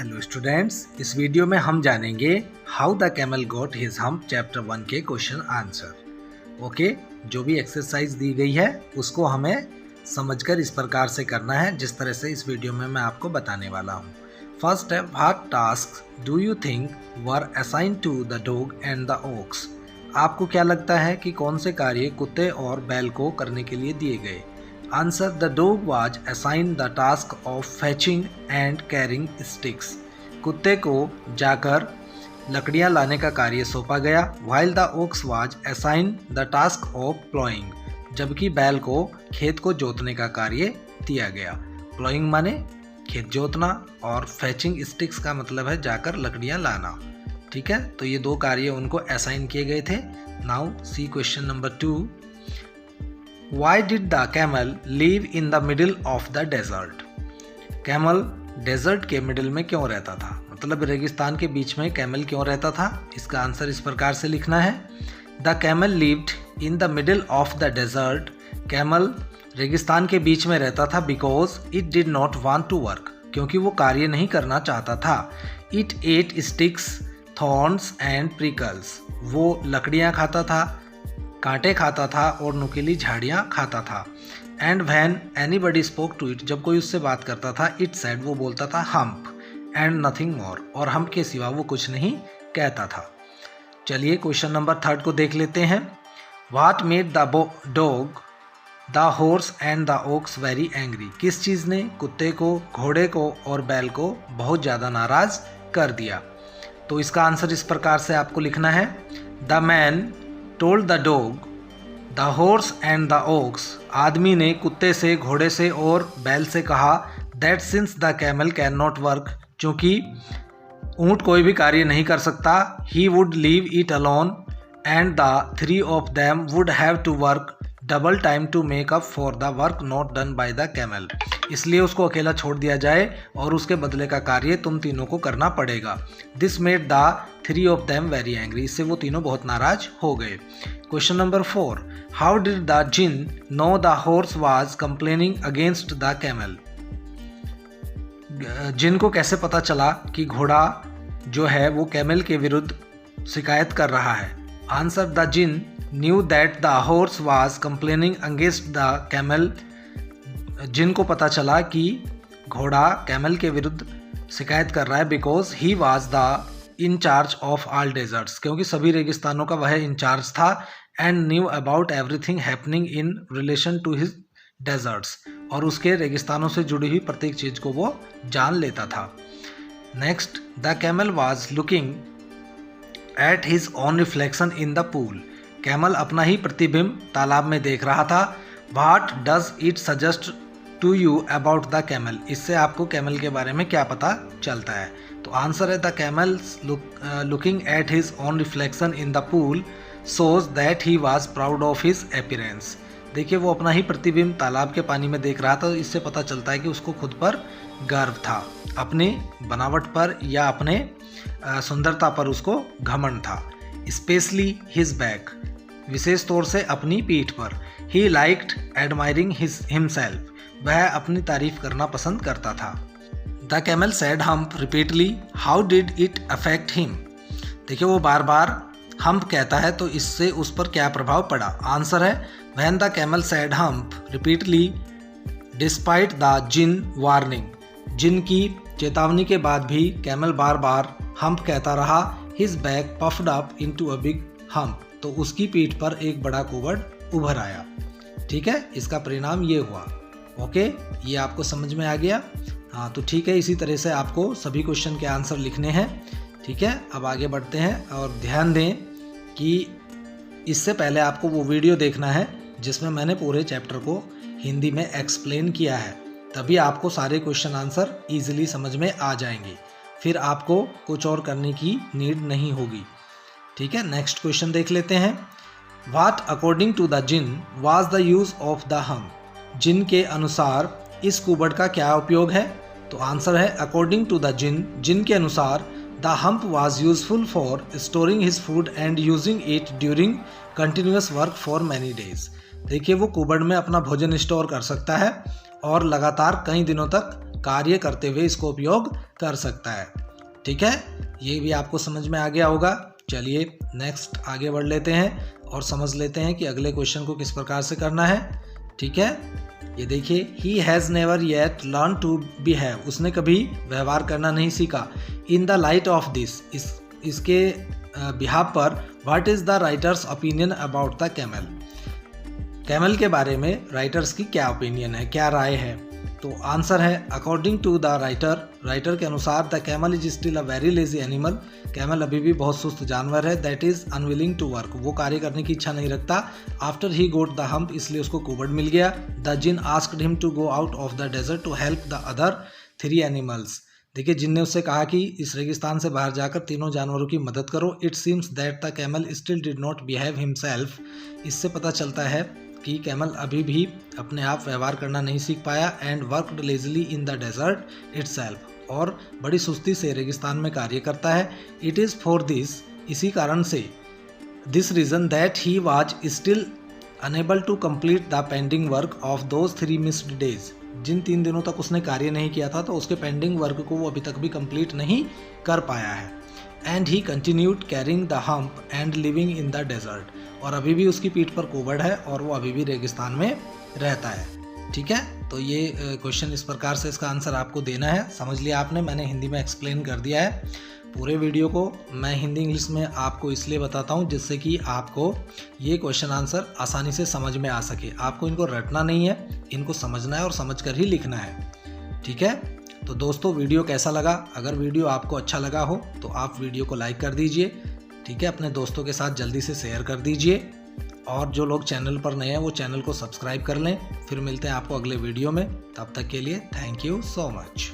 Hello students, इस video में हम जानेंगे how the camel got his hump chapter 1 के क्वेश्चन आंसर। ओके, जो भी एक्सरसाइज दी गई है उसको हमें समझकर इस प्रकार से करना है जिस तरह से इस वीडियो में मैं आपको बताने वाला हूँ। फर्स्ट है, what task do you think were assign to the dog and the ox. आपको क्या लगता है कि कौन से कार्य कुत्ते और बैल को करने के लिए दिए गए। Answer, the dog was assigned the task of fetching and carrying sticks. कुत्ते को जाकर लकड़ियां लाने का कार्य सौंपा गया। While the ox was assigned the task of ploughing, जबकि बैल को खेत को जोतने का कार्य दिया गया। प्लॉइंग माने खेत जोतना और फेचिंग स्टिक्स का मतलब है जाकर लकड़ियां लाना। ठीक है, तो ये दो कार्य उनको असाइन किए गए थे। Now see question number 2। Why did the camel live in the middle of the desert? Camel desert के मिडिल में क्यों रहता था, मतलब रेगिस्तान के बीच में कैमल क्यों रहता था। इसका आंसर इस प्रकार से लिखना है, the camel lived in the middle of the desert. Camel रेगिस्तान के बीच में रहता था because it did not want to work, क्योंकि वो कार्य नहीं करना चाहता था। It ate sticks, thorns and prickles, वो लकड़ियाँ खाता था, कांटे खाता था और नुकीली झाड़ियाँ खाता था। And when anybody spoke to it, जब कोई उससे बात करता था, इट सेड, वो बोलता था हम्प एंड नथिंग मोर, और हम्प के सिवा वो कुछ नहीं कहता था। चलिए क्वेश्चन नंबर 3 को देख लेते हैं। What made the dog, the horse and the ox very angry. किस चीज़ ने कुत्ते को, घोड़े को और बैल को बहुत ज़्यादा नाराज कर दिया। तो इसका आंसर इस प्रकार से आपको लिखना है, the man told the dog, the horse and the ox. आदमी ने कुत्ते से, घोड़े से और बैल से कहा, that since the camel can not work, क्योंकि ऊँट कोई भी कार्य नहीं कर सकता, he would leave it alone and the 3 of them would have to work double time to make up for the work not done by the camel. इसलिए उसको अकेला छोड़ दिया जाए और उसके बदले का कार्य तुम तीनों को करना पड़ेगा। This made the 3 of them very angry, इससे वो तीनों बहुत नाराज हो गए। Question number 4, how did the jinn know the horse was complaining against the camel. जिन को कैसे पता चला कि घोड़ा जो है वो कैमल के विरुद्ध शिकायत कर रहा है। Answer, the jinn knew that the horse was complaining against the camel. जिन को पता चला कि घोड़ा कैमल के विरुद्ध शिकायत कर रहा है because he was the in charge of all deserts, क्योंकि सभी रेगिस्तानों का वह इंचार्ज था। And knew about everything happening in relation to his deserts, और उसके रेगिस्तानों से जुड़ी हुई प्रत्येक चीज को वो जान लेता था। Next, the camel was looking at his own reflection in the pool. Camel अपना ही प्रतिबिंब तालाब में देख रहा था। What does it suggest to you about the camel. इससे आपको कैमल के बारे में क्या पता चलता है। तो आंसर है, the camel looking at his own reflection in the pool shows that he was proud of his appearance. देखिए, वो अपना ही प्रतिबिंब तालाब के पानी में देख रहा था, तो इससे पता चलता है कि उसको खुद पर गर्व था, अपनी बनावट पर या अपने सुंदरता पर उसको घमंड था। स्पेशली हिज बैक, विशेष तौर से अपनी पीठ पर। ही लाइक्ड एडमायरिंग हिमसेल्फ, वह अपनी तारीफ करना पसंद करता था। The camel said hump repeatedly, how did it affect him. देखिए, वो बार बार हम्प कहता है, तो इससे उस पर क्या प्रभाव पड़ा। आंसर है, when the camel said hump repeatedly despite the jinn warning. जिन की चेतावनी के बाद भी कैमल बार बार हम्प कहता रहा। His back puffed up into a big hump, तो उसकी पीठ पर एक बड़ा कुबड़ उभर आया। ठीक है, इसका परिणाम ये हुआ। ओके, ये आपको समझ में आ गया। हाँ, तो ठीक है, इसी तरह से आपको सभी क्वेश्चन के आंसर लिखने हैं। ठीक है, अब आगे बढ़ते हैं और ध्यान दें कि इससे पहले आपको वो वीडियो देखना है जिसमें मैंने पूरे चैप्टर को हिंदी में एक्सप्लेन किया है, तभी आपको सारे क्वेश्चन आंसर ईजिली समझ में आ जाएंगे। फिर आपको कुछ और करने की नीड नहीं होगी। ठीक है, नेक्स्ट क्वेश्चन देख लेते हैं। What according to the jinn was the use of the hump. जिन के अनुसार इस कुबड़ का क्या उपयोग है। तो आंसर है, अकॉर्डिंग टू द जिन, जिन के अनुसार the hump was useful for storing his food and using it during continuous work for many days. देखिए, वो कुबड़ में अपना भोजन स्टोर कर सकता है और लगातार कई दिनों तक कार्य करते हुए इसको उपयोग कर सकता है। ठीक है, ये भी आपको समझ में आ गया होगा। चलिए नेक्स्ट आगे बढ़ लेते हैं और समझ लेते हैं कि अगले क्वेश्चन को किस प्रकार से करना है। ठीक है, ये देखिए, he has never yet learn to behave, उसने कभी व्यवहार करना नहीं सीखा। In the light of this, इसके बिहाफ पर, what is the writer's opinion about the camel, camel के बारे में राइटर्स की क्या ओपिनियन है, क्या राय है। तो आंसर है अकॉर्डिंग टू द राइटर के अनुसार the camel is still a very lazy animal, camel अभी भी बहुत सुस्त जानवर है। That is unwilling to work, वो कार्य करने की इच्छा नहीं रखता। After he got the hump, इसलिए उसको कुबड़ मिल गया। The djinn asked him to go out of the desert to help the other 3 animals, देखिए जिन ने उससे कहा कि इस रेगिस्तान से बाहर जाकर तीनों जानवरों की मदद करो। It seems that the camel still did not behave himself, इससे पता चलता है कि कैमल अभी भी अपने आप व्यवहार करना नहीं सीख पाया। And worked lazily in the desert itself, और बड़ी सुस्ती से रेगिस्तान में कार्य करता है। इट इज़ फॉर दिस, इसी कारण से, this reason that he was still unable to complete the pending work of those 3 missed days, जिन 3 दिनों तक उसने कार्य नहीं किया था तो उसके पेंडिंग वर्क को वो अभी तक भी कंप्लीट नहीं कर पाया है। And he continued carrying the hump and living in the desert, और अभी भी उसकी पीठ पर कुबड़ है और वो अभी भी रेगिस्तान में रहता है। ठीक है, तो ये क्वेश्चन इस प्रकार से इसका आंसर आपको देना है। समझ लिया आपने, मैंने हिंदी में एक्सप्लेन कर दिया है। पूरे वीडियो को मैं हिंदी इंग्लिश में आपको इसलिए बताता हूँ जिससे कि आपको ये क्वेश्चन आंसर आसानी से समझ में आ सके। आपको इनको रटना नहीं है, इनको समझना है और समझ कर ही लिखना है। ठीक है, तो दोस्तों वीडियो कैसा लगा? अगर वीडियो आपको अच्छा लगा हो तो आप वीडियो को लाइक कर दीजिए। ठीक है, अपने दोस्तों के साथ जल्दी से शेयर कर दीजिए, और जो लोग चैनल पर नए हैं वो चैनल को सब्सक्राइब कर लें। फिर मिलते हैं आपको अगले वीडियो में, तब तक के लिए थैंक यू सो मच।